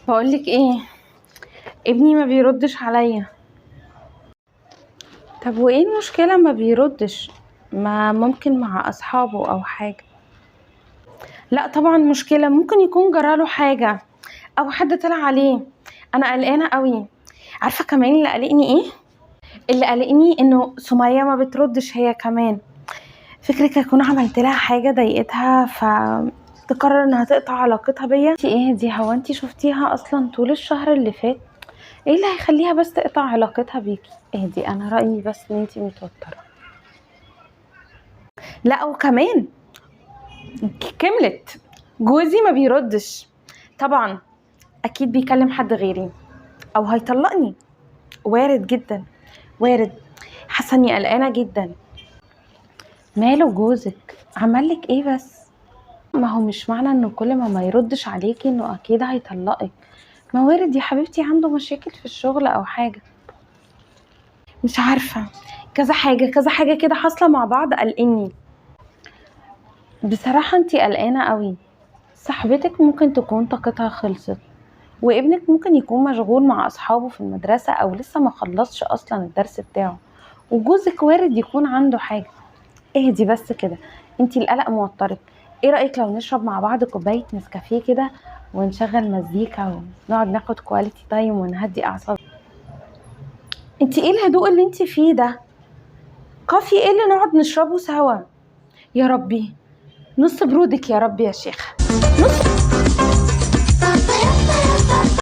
بقولك ايه؟ ابني ما بيردش عليا. طب وايه المشكلة ما بيردش؟ ما ممكن مع اصحابه او حاجة. لا طبعا مشكلة، ممكن يكون جراله حاجة او حد طلع عليه. انا قلقانة قوي. عارفة كمان اللي قلقني ايه؟ اللي قلقني انه سمية ما بتردش هي كمان. فكرة اكون عملت لها حاجة ضايقتها تقرر انها تقطع علاقتها بيا. انتي ايه دي؟ هو انتي شفتيها اصلا طول الشهر اللي فات؟ ايه اللي هيخليها بس تقطع علاقتها بيكي؟ اهدي، انا رأيي بس ان انتي متوترة. لا وكمان كملت. جوزي ما بيردش طبعا، اكيد بيكلم حد غيري او هيطلقني. وارد جدا، وارد. حاسه اني قلقانه جدا. ماله جوزك؟ عملك ايه بس؟ ما هو مش معنى انه كل ما يردش عليكي انه اكيد هيطلقك. ما وارد يا حبيبتي عنده مشاكل في الشغل او حاجه. مش عارفه، كذا حاجه كذا حاجه كده حاصله مع بعض قلقني. بصراحة انتي قلقانة قوي. صاحبتك ممكن تكون طاقتها خلصت، وابنك ممكن يكون مشغول مع اصحابه في المدرسة او لسه ما خلصش اصلا الدرس بتاعه، وجوزك وارد يكون عنده حاجة. اهدي بس كده، انتي القلق موترك. ايه رأيك لو نشرب مع بعض كوباية نسكافيه كده ونشغل مزيكا ونقعد ناخد كواليتي تايم ونهدي اعصابنا؟ انتي ايه الهدوء اللي انتي فيه ده؟ كافي ايه اللي نقعد نشربه سوا؟ يا ربي، نص برودك يا رب يا شيخ، نص.